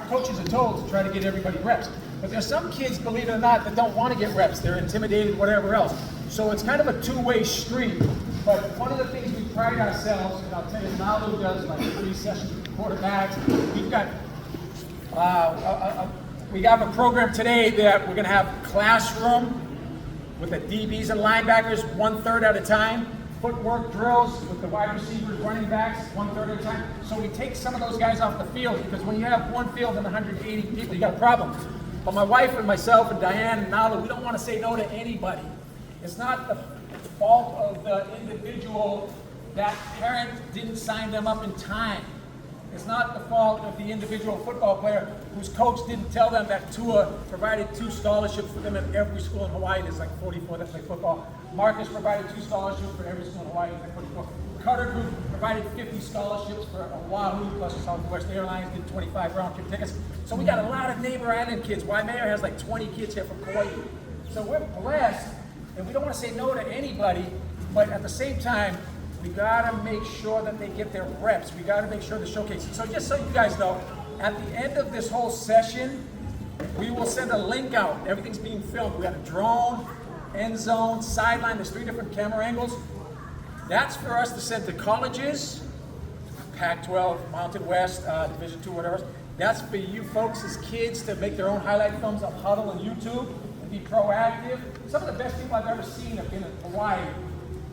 Coaches are told to try to get everybody reps, but there's some kids, believe it or not, that don't want to get reps. They're intimidated, whatever else. So it's kind of a two-way street. But one of the things we pride ourselves, and I'll tell you, Nalu does like 3 sessions with quarterbacks. We have a program today that we're going to have classroom with the DBs and linebackers 1/3 at a time. Footwork drills with the wide receivers, running backs, 1/3 at a time. So we take some of those guys off the field, because when you have one field and 180 people, you got a problem. But my wife and myself and Diane and Nalu, we don't want to say no to anybody. It's not the fault of the individual that parent didn't sign them up in time. It's not the fault of the individual football player whose coach didn't tell them that Tua provided 2 scholarships for them at every school in Hawaii. There's like 44 that play football. Marcus provided 2 scholarships for every school in Hawaii that play football. Carter Group provided 50 scholarships for Oahu, plus Southwest Airlines did 25 round-trip tickets. So we got a lot of neighbor island kids. Waimea has like 20 kids here from Kauai. So we're blessed, and we don't want to say no to anybody, but at the same time, we gotta make sure that they get their reps. We gotta make sure to showcase it. So just so you guys know, at the end of this whole session, we will send a link out. Everything's being filmed. We got a drone, end zone, sideline. There's 3 different camera angles. That's for us to send to colleges, Pac-12, Mountain West, Division II, whatever. That's for you folks as kids to make their own highlight films on Huddle and YouTube and be proactive. Some of the best people I've ever seen have been in Hawaii,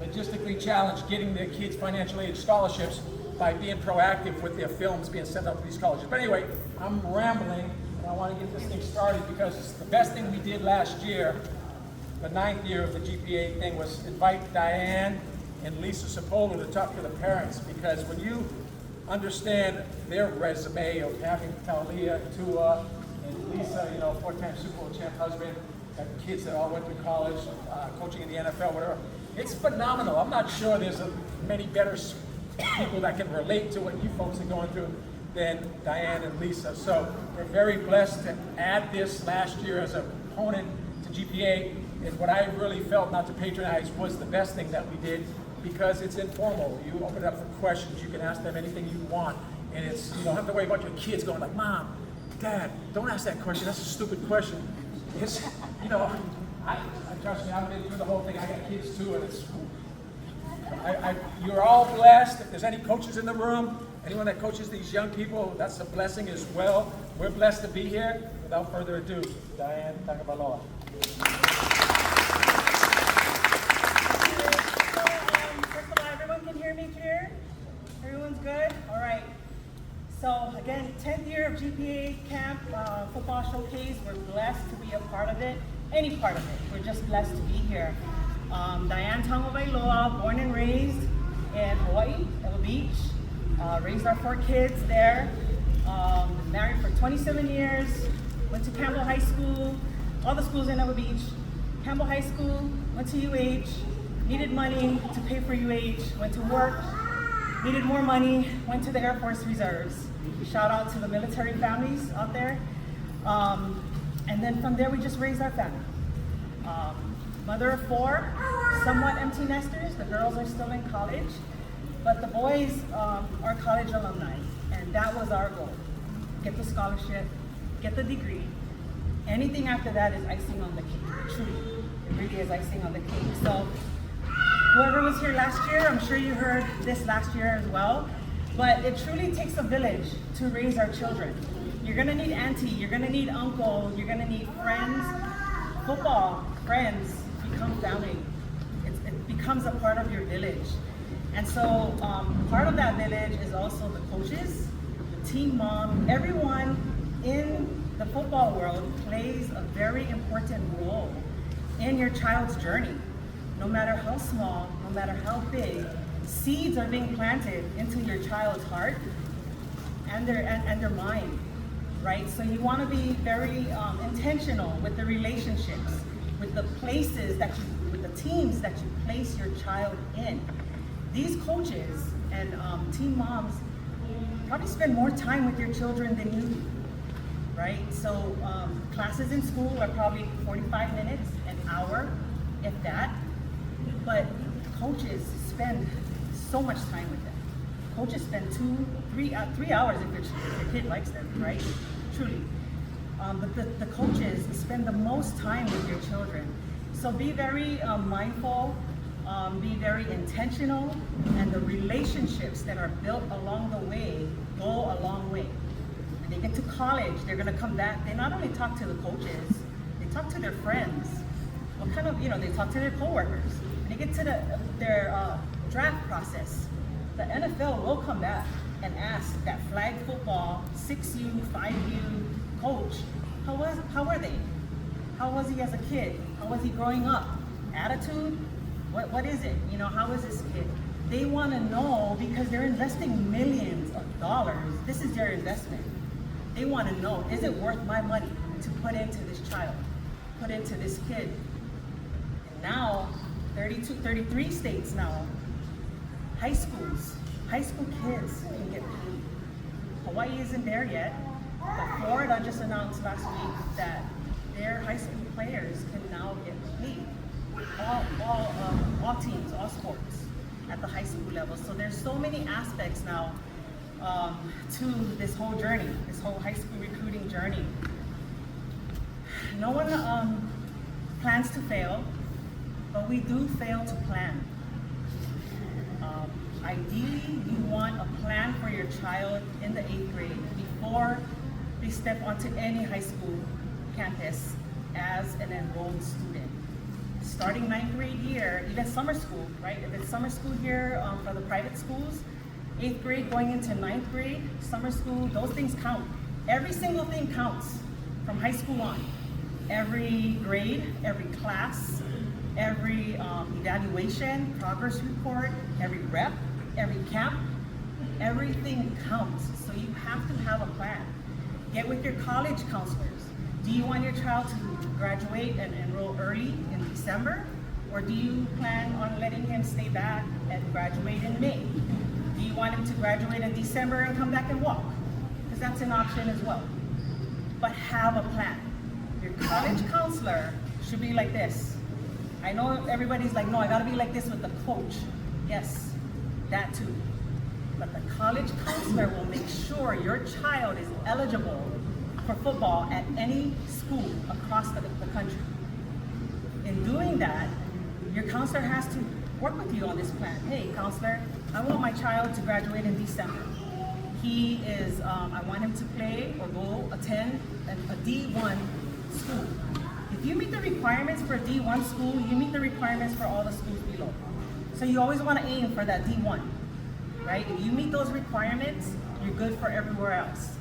logistically challenged, getting their kids financial aid scholarships by being proactive with their films being sent out to these colleges. But anyway, I'm rambling, and I want to get this thing started, because the best thing we did last year, the 9th year of the GPA thing, was invite Diane and Lisa Cipolla to talk to the parents, because when you understand their resume of having Talia, Tua, and Lisa, 4-time Super Bowl champ husband, got kids that all went through college, coaching in the NFL, whatever. It's phenomenal. I'm not sure there's many better people that can relate to what you folks are going through than Diane and Lisa. So we're very blessed to add this last year as a component to GPA. And what I really felt, not to patronize, was the best thing that we did, because it's informal. You open it up for questions. You can ask them anything you want. And you don't have to worry about your kids going like, Mom, Dad, don't ask that question. That's a stupid question. It's, trust me, I've been through the whole thing. I got kids too, and you're all blessed. If there's any coaches in the room, anyone that coaches these young people, that's a blessing as well. We're blessed to be here. Without further ado, Diane Tagovailoa. First of all, everyone can hear me clear? Everyone's good? All right. So again, 10th year of GPA Camp Football Showcase. We're blessed to be a part of it. Any part of it. We're just blessed to be here. Diane Tagovailoa, born and raised in Hawaii, Ewa Beach. Raised our 4 kids there. Married for 27 years. Went to Campbell High School. All the schools in Ewa Beach. Campbell High School. Went to UH. Needed money to pay for UH. Went to work. Needed more money. Went to the Air Force Reserves. Shout out to the military families out there. And then from there, we just raised our family. Mother of 4, somewhat empty nesters. The girls are still in college, but the boys are college alumni, and that was our goal. Get the scholarship, get the degree. Anything after that is icing on the cake. Truly, it really is icing on the cake. So whoever was here last year, I'm sure you heard this last year as well, but it truly takes a village to raise our children. You're gonna need auntie, you're gonna need uncle, you're gonna need friends. Football, friends, become family. It becomes a part of your village. And so part of that village is also the coaches, the team mom, everyone in the football world plays a very important role in your child's journey. No matter how small, no matter how big, seeds are being planted into your child's heart and their mind. Right? So you want to be very intentional with the relationships, with the places with the teams that you place your child in. These coaches and team moms probably spend more time with your children than you do, right? So classes in school are probably 45 minutes, an hour, if that. But coaches spend so much time with them. Coaches spend 3 hours if your kid likes them, right? truly. But the coaches spend the most time with your children. So be very mindful, be very intentional, and the relationships that are built along the way go a long way. When they get to college, they're gonna come back. They not only talk to the coaches, they talk to their friends. What kind of, they talk to their coworkers. When they get to their draft process, the NFL will come back and ask that flag football 6U, 5U coach, how were they? How was he as a kid? How was he growing up? Attitude? What is it? How is this kid? They want to know because they're investing millions of dollars. This is their investment. They want to know, is it worth my money to put into this child, put into this kid? And now, 33 states now, high school kids can get paid. Hawaii isn't there yet, but Florida just announced last week that their high school players can now get paid. All teams, all sports at the high school level. So there's so many aspects now to this whole journey, this whole high school recruiting journey. No one plans to fail, but we do fail to plan. Ideally, you want a plan for your child in the 8th grade before they step onto any high school campus as an enrolled student. Starting 9th grade year, even summer school, right? If it's summer school here for the private schools, 8th grade going into 9th grade, summer school, those things count. Every single thing counts from high school on. Every grade, every class, every evaluation, progress report, every rep, every camp, everything counts. So you have to have a plan. Get with your college counselors. Do you want your child to graduate and enroll early in December? Or do you plan on letting him stay back and graduate in May? Do you want him to graduate in December and come back and walk? Because that's an option as well. But have a plan. Your college counselor should be like this. I know everybody's like, no, I gotta be like this with the coach. Yes, that too. But the college counselor will make sure your child is eligible for football at any school across the country. In doing that, your counselor has to work with you on this plan. Hey, counselor, I want my child to graduate in December. He is, I want him to play or go attend a D1 school. If you meet the requirements for a D1 school, you meet the requirements for all the schools below. So you always want to aim for that D1, right? If you meet those requirements, you're good for everywhere else.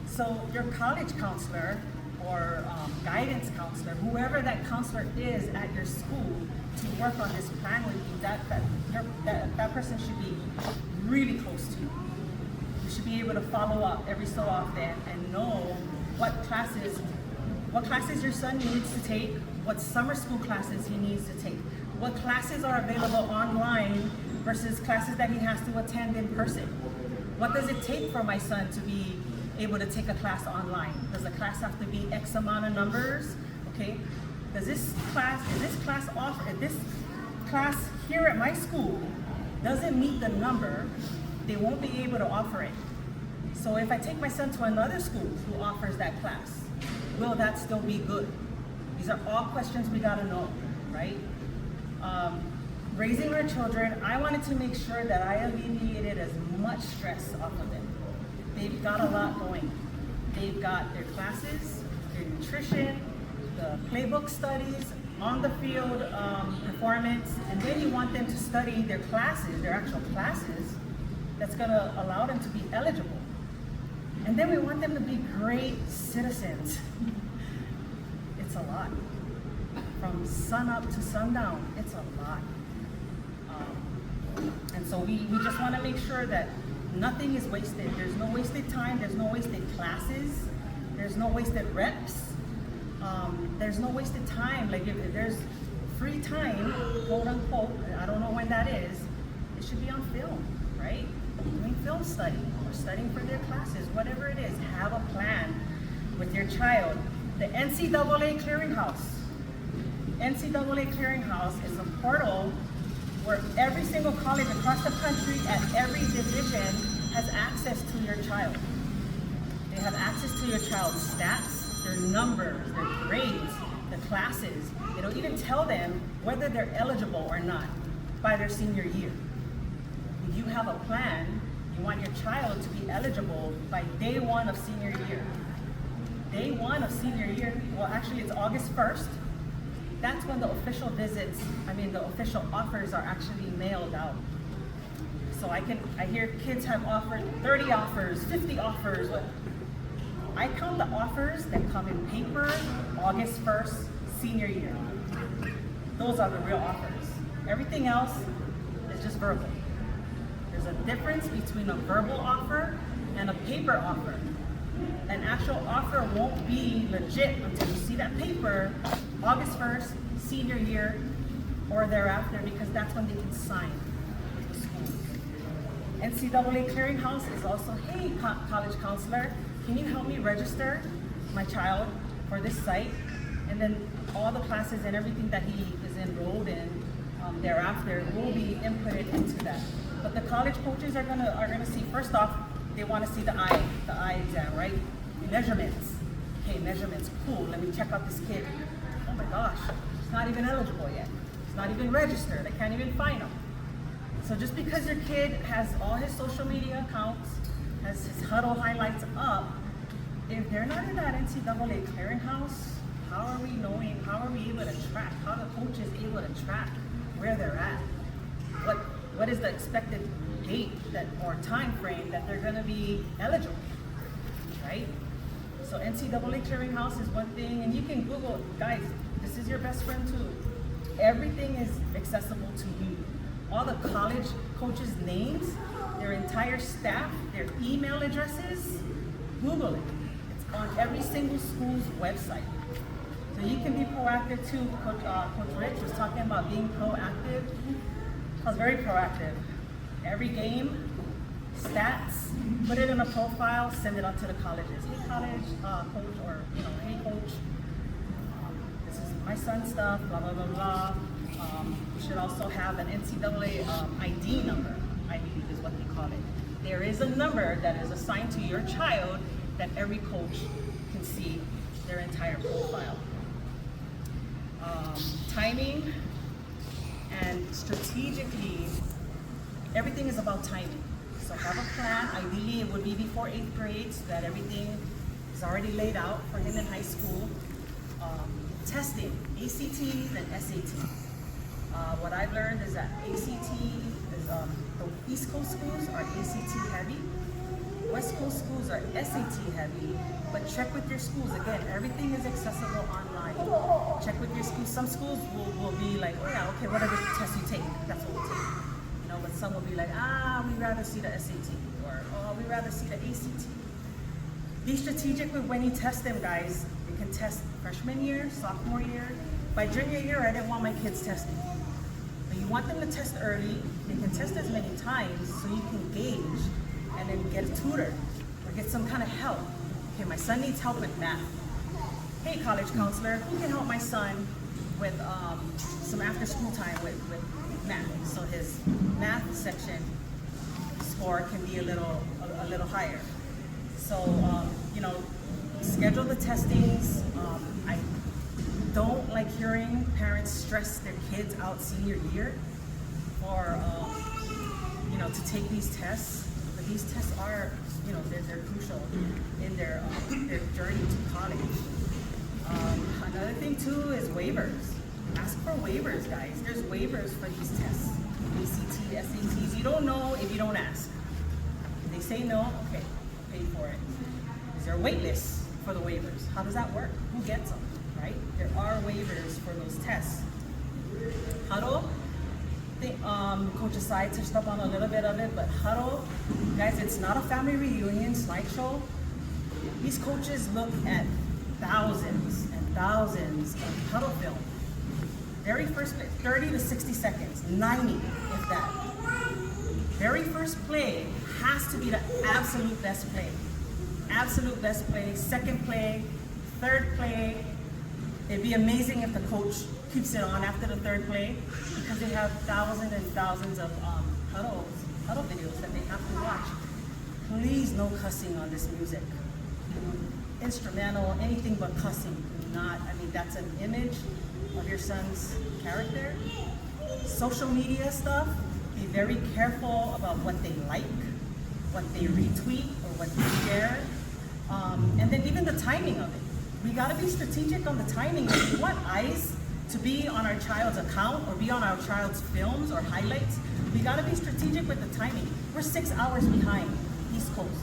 So your college counselor or guidance counselor, whoever that counselor is at your school to work on this plan with you, that person should be really close to you. You should be able to follow up every so often and know what classes your son needs to take, what summer school classes he needs to take, what classes are available online versus classes that he has to attend in person. What does it take for my son to be able to take a class online? Does the class have to be X amount of numbers? Okay. If this class here at my school doesn't meet the number, they won't be able to offer it. So if I take my son to another school who offers that class, will that still be good? These are all questions we gotta know, right? Raising our children, I wanted to make sure that I alleviated as much stress off of them. They've got a lot going. They've got their classes, their nutrition, the playbook studies, on the field performance, and then you want them to study their classes, their actual classes, that's gonna allow them to be eligible. And then we want them to be great citizens. It's a lot. From sun up to sundown, it's a lot. And so we just want to make sure that nothing is wasted. There's no wasted time, there's no wasted classes, there's no wasted reps, there's no wasted time. Like if there's free time, quote unquote, I don't know when that is, it should be on film, right? Doing film study or studying for their classes, whatever it is, have a plan with your child. The NCAA Clearinghouse. NCAA Clearinghouse is a portal where every single college across the country at every division has access to your child. They They have access to your child's stats, their numbers, their grades, the classes. It'll even tell them whether they're eligible or not by their senior year. If you have a plan, you want your child to be eligible by day one of senior year. Day one of senior year, well actually it's August 1st. That's when the official the official offers are actually mailed out. So I hear kids have offered 30 offers, 50 offers. I count the offers that come in paper August 1st, senior year. Those are the real offers. Everything else is just verbal. There's a difference between a verbal offer and a paper offer. An actual offer won't be legit until you see that paper August 1st, senior year, or thereafter, because that's when they can sign with the schools. NCAA Clearinghouse is also, hey, college counselor, can you help me register my child for this site? And then all the classes and everything that he is enrolled in thereafter will be inputted into that. But the college coaches are gonna see, first off, they want to see the eye exam, right? Measurements. Okay, measurements, cool. Let me check out this kid. Oh my gosh, he's not even eligible yet. He's not even registered. I can't even find him. So just because your kid has all his social media accounts, has his huddle highlights up, if they're not in that NCAA clearinghouse, how are we able to track? How are the coaches able to track where they're at? What is the expected date or time frame that they're going to be eligible, right? So NCAA clearinghouse is one thing, and you can Google, guys, this is your best friend too. Everything is accessible to you. All the college coaches' names, their entire staff, their email addresses, Google it. It's on every single school's website. So you can be proactive too. Coach Rich was talking about being proactive. I was very proactive. Every game, stats, put it in a profile, send it on to the colleges. Hey college coach, or hey coach, this is my son's stuff, blah blah blah blah. You should also have an NCAA ID number, I believe is what they call it. There is a number that is assigned to your child that every coach can see their entire profile. Timing and strategically, everything is about timing. So have a plan. Ideally, it would be before 8th grade so that everything is already laid out for him in high school. Testing, ACTs and SATs. What I've learned is that ACT is, the East Coast schools are ACT heavy. West Coast schools are SAT heavy, but check with your schools. Again, everything is accessible online. Check with your schools. Some schools will be like, oh yeah, okay, whatever test you take, that's what we'll take. But some will be like, we'd rather see the SAT, or we'd rather see the ACT. Be strategic with when you test them, guys. You can test freshman year, sophomore year. By junior year, I didn't want my kids testing. But you want them to test early. They can test as many times so you can gauge and then get a tutor or get some kind of help. Okay, my son needs help with math. Hey, college counselor, who can help my son with some after school time with math? So his math section score can be a little higher. So, schedule the testings. I don't like hearing parents stress their kids out senior year or, to take these tests. But these tests are, they're crucial in their journey to college. Another thing too is waivers. Ask for waivers, guys. There's waivers for these tests. ACT, SATs. You don't know if you don't ask. If they say no, okay, pay for it. Is there a wait list for the waivers? How does that work? Who gets them, right? There are waivers for those tests. Huddle. Coach Asai touched up on a little bit of it, but huddle, guys, it's not a family reunion slideshow. These coaches look at thousands and thousands of huddle film. Very first play, 30 to 60 seconds, 90 if that. Very first play has to be the absolute best play. Absolute best play, second play, third play. It'd be amazing if the coach keeps it on after the third play because they have thousands and thousands of huddle videos that they have to watch. Please, no cussing on this music. instrumental, anything but cussing. Do not, I mean, that's an image of your son's character. Social media stuff, be very careful about what they like, what they retweet, or what they share. And then even the timing of it. We gotta be strategic on the timing. If we want eyes to be on our child's account or be on our child's films or highlights, we gotta be strategic with the timing. We're 6 hours behind East Coast,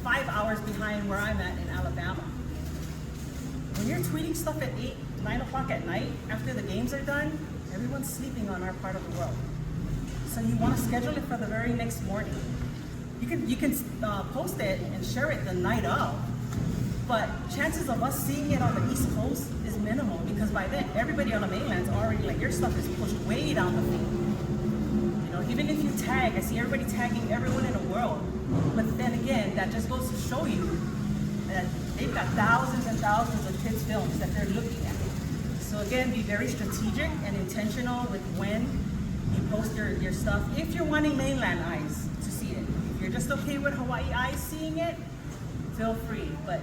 5 hours behind where I'm at in Alabama. When you're tweeting stuff at 8, 9 o'clock at night, after the games are done, everyone's sleeping on our part of the world. So you wanna schedule it for the very next morning. You can post it and share it the night of, but chances of us seeing it on the East Coast is minimal because by then everybody on the mainland's already like, your stuff is pushed way down the feed. You know, even if you tag, I see everybody tagging everyone in the world, but then again, that just goes to show you that they've got thousands and thousands of kids' films that they're looking at. So again, be very strategic and intentional with when you post your stuff. If you're wanting mainland eyes to see it, if you're just okay with Hawaii eyes seeing it, feel free. But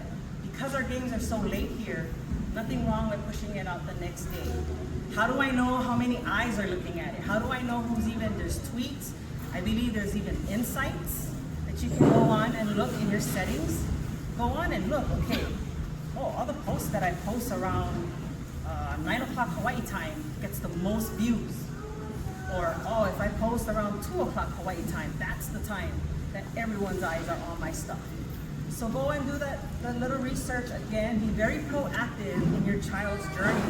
because our games are so late here, nothing wrong with pushing it out the next day. How do I know how many eyes are looking at it? How do I know who's even, there's tweets. I believe there's even insights that you can go on and look in your settings. Go on and look, okay, all the posts that I post around 9 o'clock Hawaii time gets the most views. Or, if I post around 2 o'clock Hawaii time, that's the time that everyone's eyes are on my stuff. So go and do the little research again. Be very proactive in your child's journey.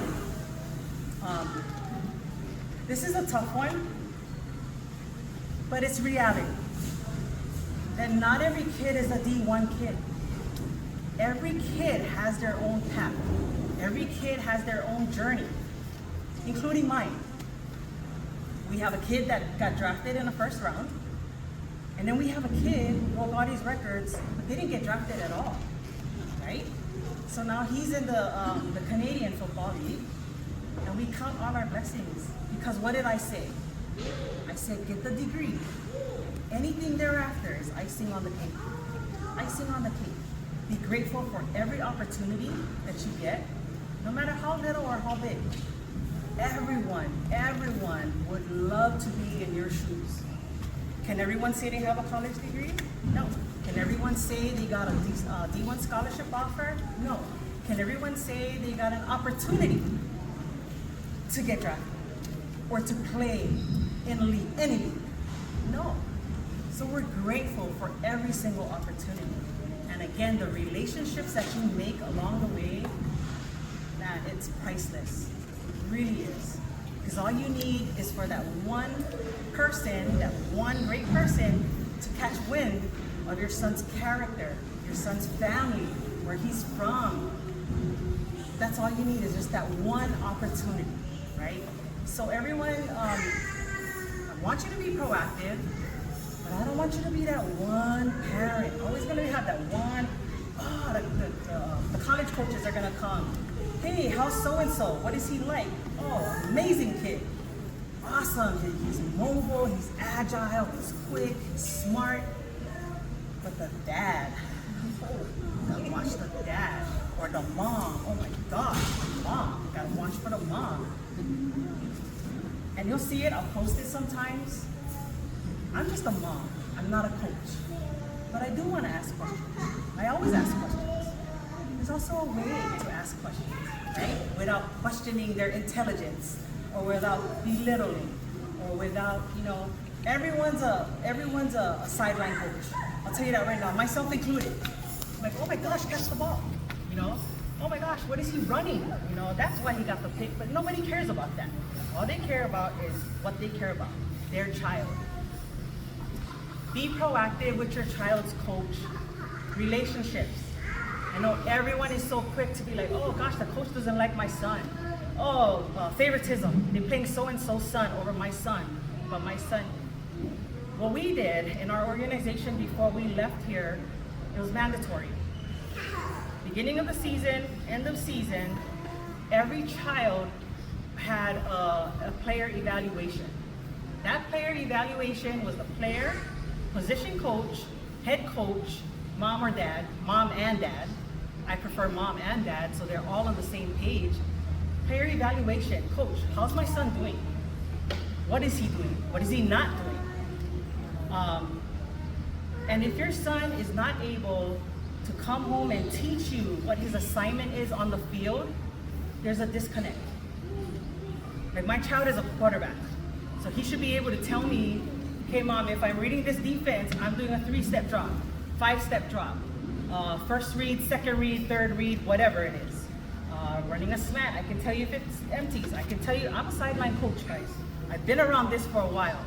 This is a tough one, but it's reality. That not every kid is a D1 kid. Every kid has their own path. Every kid has their own journey, including mine. We have a kid that got drafted in the first round, and then we have a kid who broke all these records, but they didn't get drafted at all, right? So now he's in the Canadian Football League, and we count all our blessings. Because what did I say? I said, get the degree. Anything thereafter is icing on the cake. Icing on the cake. Be grateful for every opportunity that you get, no matter how little or how big. Everyone would love to be in your shoes. Can everyone say they have a college degree? No. Can everyone say they got a D1 scholarship offer? No. Can everyone say they got an opportunity to get drafted or to play in a league, any league? No. So we're grateful for every single opportunity. And again, the relationships that you make along the way, man, it's priceless. It really is. Because all you need is for that one person, that one great person to catch wind of your son's character, your son's family, where he's from. That's all you need is just that one opportunity, right? So everyone, I want you to be proactive, but I don't want you to be that one parent. Always gonna have that one, the college coaches are gonna come. Hey, how's so-and-so? What is he like? Oh, amazing kid. Awesome, he's mobile, he's agile, he's quick, he's smart. But the dad, gotta watch the dad. Or the mom, oh my gosh, the mom, gotta watch for the mom. And you'll see it, I'll post it sometimes. I'm just a mom, I'm not a coach. But I do wanna ask questions. I always ask questions. There's also a way to ask questions, right? Without questioning their intelligence, or without belittling, or without, everyone's a sideline coach. I'll tell you that right now, myself included. Like, oh my gosh, catch the ball. Oh my gosh, what is he running? That's why he got the pick, but nobody cares about that. All they care about is what they care about, their child. Be proactive with your child's coach. Relationships. I know everyone is so quick to be like, oh gosh, the coach doesn't like my son. Oh, favoritism. They're playing so-and-so's son over my son. But my son, what we did in our organization before we left here, it was mandatory. Beginning of the season, end of season, every child had a player evaluation. That player evaluation was the player, position coach, head coach, mom and dad, I prefer mom and dad, so they're all on the same page. Player evaluation. Coach, how's my son doing? What is he doing? What is he not doing? And if your son is not able to come home and teach you what his assignment is on the field, there's a disconnect. Like my child is a quarterback, so he should be able to tell me, okay mom, if I'm reading this defense, I'm doing a 3-step drop, 5-step drop, first read, second read, third read, whatever it is. Running a slant, I can tell you if it's empties. I can tell you, I'm a sideline coach, guys. I've been around this for a while.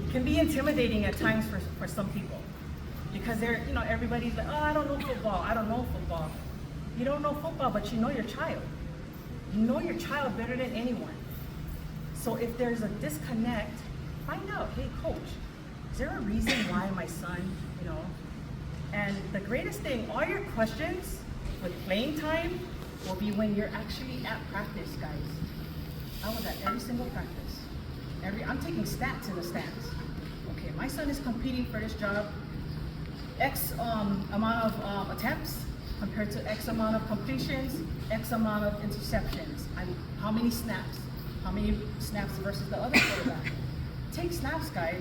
It can be intimidating at times for some people because they're, everybody's like, oh, I don't know football. I don't know football. You don't know football, but you know your child. You know your child better than anyone. So if there's a disconnect, find out, hey coach, is there a reason why my son, And the greatest thing, all your questions with playing time will be when you're actually at practice, guys. I was at every single practice. I'm taking stats in the stands. Okay, my son is competing for this job. X amount of attempts compared to X amount of completions, X amount of interceptions. How many snaps? How many snaps versus the other quarterback? Take snaps, guys.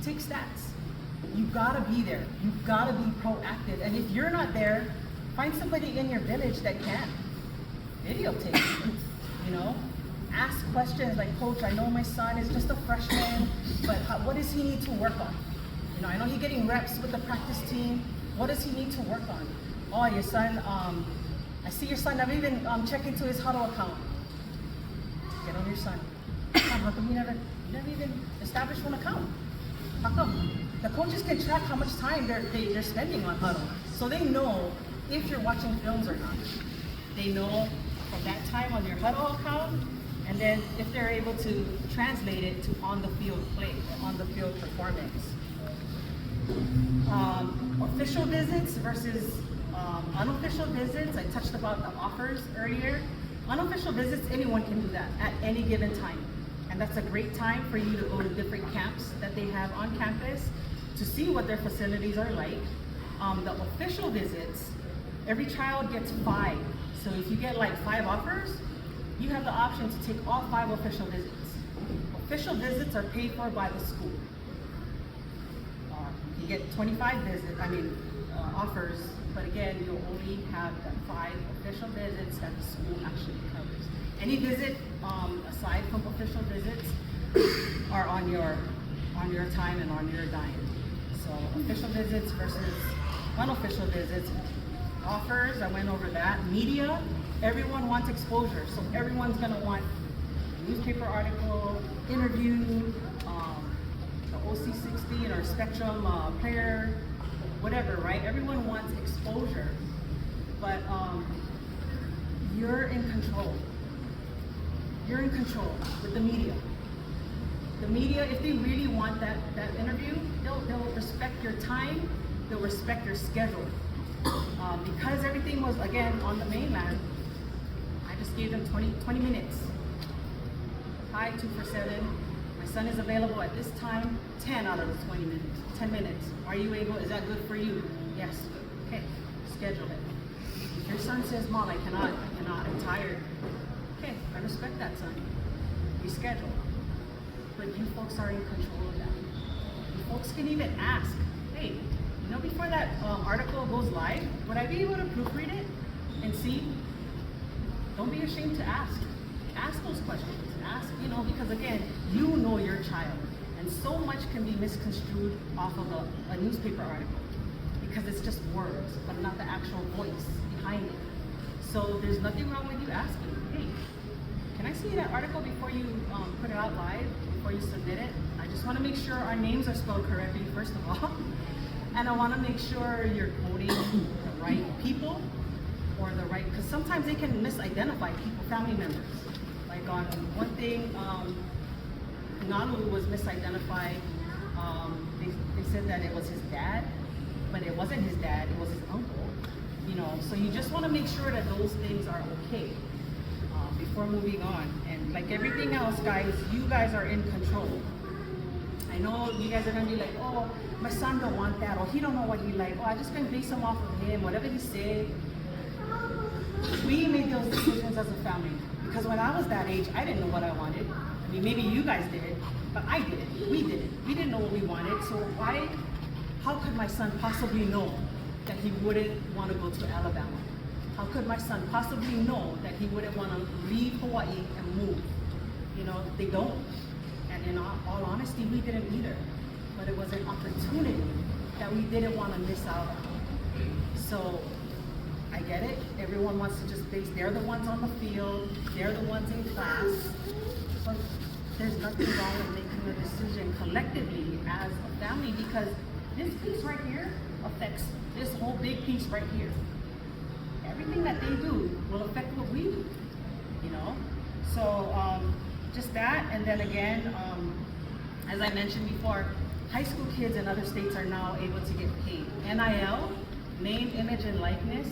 Take stats. You gotta be there. You gotta be proactive. And if you're not there, find somebody in your village that can. Videotape it, Ask questions like, coach, I know my son is just a freshman, but what does he need to work on? I know he's getting reps with the practice team. What does he need to work on? Oh, your son, I see your son never even check into his huddle account. Get on your son. How come you never even established one account? How come? The coaches can track how much time they're spending on huddle. So they know if you're watching films or not. They know from that time on your huddle account, and then if they're able to translate it to on the field play, on the field performance. Official visits versus unofficial visits. I touched about the offers earlier. Unofficial visits, anyone can do that at any given time. And that's a great time for you to go to different camps that they have on campus to see what their facilities are like. The official visits, every child gets 5. So if you get like 5 offers, you have the option to take all 5 official visits. Official visits are paid for by the school. You get 25 offers, but again, you'll only have the 5 official visits that the school actually covers. Any visit aside from official visits are on your time and on your dime. So official visits versus unofficial visits. Offers, I went over that. Media, everyone wants exposure, so everyone's gonna want a newspaper article, interview, the OC60 or Spectrum player, whatever, right? Everyone wants exposure, but you're in control. You're in control with the media. The media, if they really want that interview, they'll respect your time, they'll respect your schedule. Because everything was, again, on the mainland, I just gave them 20 minutes. Hi, 2 for 7. My son is available at this time, 10 out of the 20 minutes, 10 minutes. Are you able, is that good for you? Yes, okay, schedule it. If your son says, Mom, I cannot, I'm tired. Okay, I respect that, son. Reschedule. But you folks are in control of that. You folks can even ask, hey, before that article goes live, would I be able to proofread it and see? Don't be ashamed to ask. Ask those questions. Ask, because again, you know your child. And so much can be misconstrued off of a newspaper article because it's just words, but not the actual voice behind it. So there's nothing wrong with you asking, hey, can I see that article before you put it out live, before you submit it? I just want to make sure our names are spelled correctly, first of all. And I want to make sure you're quoting the right people or the right, because sometimes they can misidentify people, family members. Like on one thing, Nalu was misidentified. They said that it was his dad, but it wasn't his dad, it was his uncle. So you just want to make sure that those things are okay before moving on. And like everything else, guys, you guys are in control. I know you guys are gonna be like, oh, my son don't want that, or he don't know what he like. Oh, I just gonna base him off of him, whatever he said. We made those decisions as a family because when I was that age, I didn't know what I wanted. I mean, maybe you guys did, but I didn't. We didn't. We didn't know what we wanted. So how could my son possibly know that he wouldn't want to go to Alabama? How could my son possibly know that he wouldn't want to leave Hawaii and move? You know, they don't. And in all honesty, we didn't either. But it was an opportunity that we didn't want to miss out on. So I get it. Everyone wants to just base, they're the ones on the field, they're the ones in class. But there's nothing wrong with making a decision collectively as a family because this piece right here affects this whole big piece right here. Everything that they do will affect what we do, you know? So just that, and then again, as I mentioned before, high school kids in other states are now able to get paid. NIL, name, image, and likeness,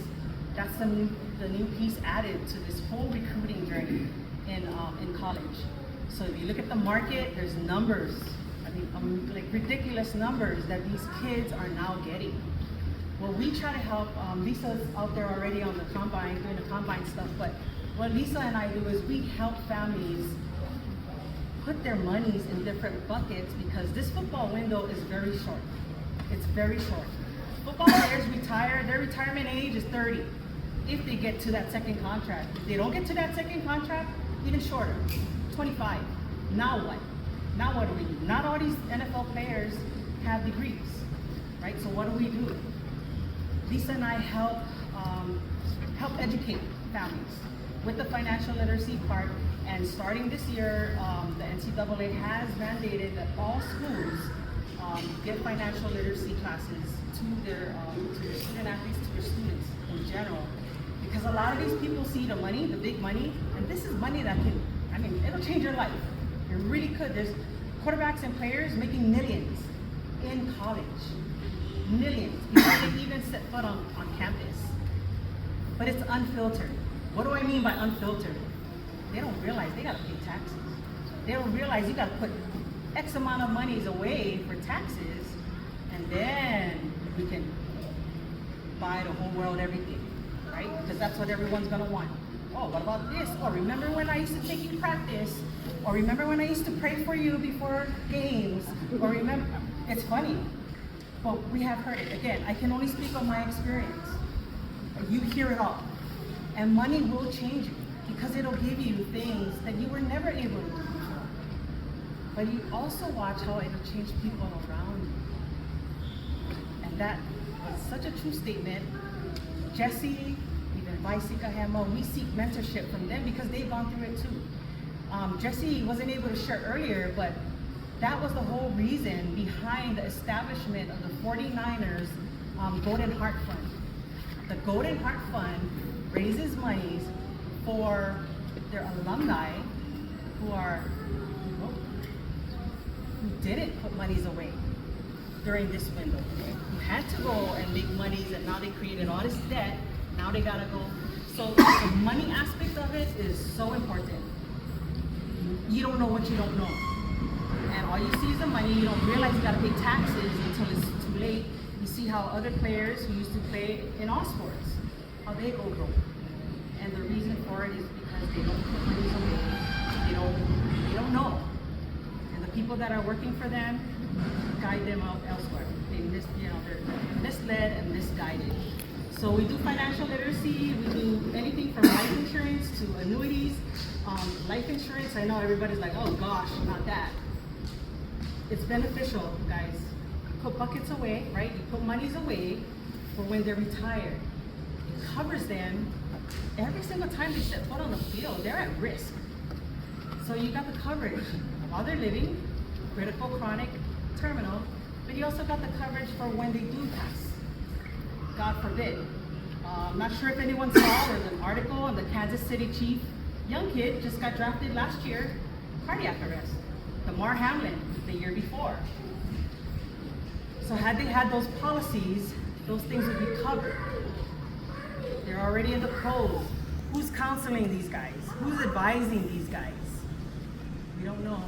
that's the new piece added to this whole recruiting journey in college. So if you look at the market, there's numbers, I mean, like ridiculous numbers that these kids are now getting. Well, we try to help, Lisa's out there already on the combine, doing the combine stuff, but what Lisa and I do is we help families put their monies in different buckets because this football window is very short. It's very short. Football players retire, their retirement age is 30 if they get to that second contract. If they don't get to that second contract, even shorter, 25. Now what? Now what do we do? Not all these NFL players have degrees, right? So what do? Lisa and I help educate families with the financial literacy part. And starting this year, the NCAA has mandated that all schools give financial literacy classes to their student athletes, to their students in general. Because a lot of these people see the money, the big money, and this is money that can, I mean, it'll change your life. It really could. There's quarterbacks and players making millions in college. Millions, before they even set foot on campus. But it's unfiltered. What do I mean by unfiltered? They don't realize they gotta pay taxes. They don't realize you gotta put X amount of monies away for taxes, and then we can buy the whole world everything, right? Because that's what everyone's gonna want. Oh, what about this? Oh, remember when I used to take you to practice? Or remember when I used to pray for you before games? Or remember, it's funny. But we have heard it. Again, I can only speak on my experience. You hear it all. And money will change you because it'll give you things that you were never able to do before. But you also watch how it'll change people around you. And that was such a true statement. Jesse, even Vaisika Hamo, we seek mentorship from them because they've gone through it too. Jesse wasn't able to share earlier, but that was the whole reason behind the establishment of the 49ers Golden Heart Fund. The Golden Heart Fund raises monies for their alumni who didn't put monies away during this window. Who had to go and make monies, and now they created all this debt. Now they gotta go. So the money aspect of it is so important. You don't know what you don't know. And all you see is the money. You don't realize you gotta pay taxes until it's too late. You see how other players who used to play in all sports, how they go broke. And the reason for it is because they don't put money away. They don't know. And the people that are working for them guide them out elsewhere. They're misled and misguided. So we do financial literacy. We do anything from life insurance to annuities. Life insurance, I know everybody's like, oh gosh, not that. It's beneficial, guys. You put buckets away, right? You put monies away for when they're retired. It covers them every single time they step foot on the field. They're at risk. So you got the coverage while they're living, critical, chronic, terminal, but you also got the coverage for when they do pass. God forbid. I'm not sure if anyone saw, there's an article on the Kansas City Chief, young kid, just got drafted last year, cardiac arrest. Damar Hamlin, the year before. So had they had those policies, those things would be covered. They're already in the pros. Who's counseling these guys? Who's advising these guys? We don't know.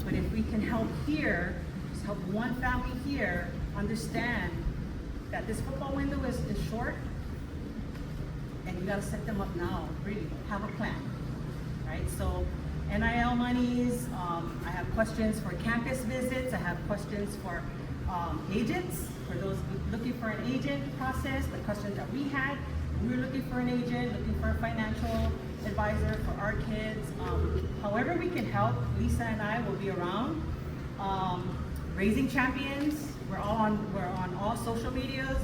But if we can help here, just help one family here understand that this football window is short, and you gotta set them up now, really, have a plan, right? So NIL monies, I have questions for campus visits, I have questions for agents, for those looking for an agent process, the questions that we had. We were looking for an agent, looking for a financial advisor for our kids. However we can help, Lisa and I will be around. Raising champions, we're on all social medias.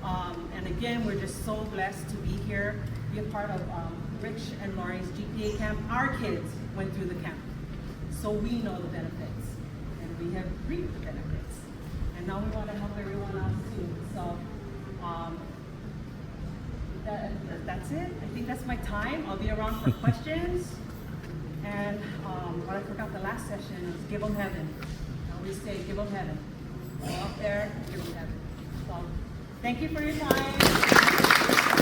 And again, we're just so blessed to be here, be a part of Rich and Lori's GPA camp. Our kids went through the camp, so we know the benefits, and we have reaped the benefits. And now we want to help everyone else too. So that's it. I think that's my time. I'll be around for questions. And what I forgot the last session is give them heaven. I always say give them heaven. Go out there, give them heaven. So thank you for your time.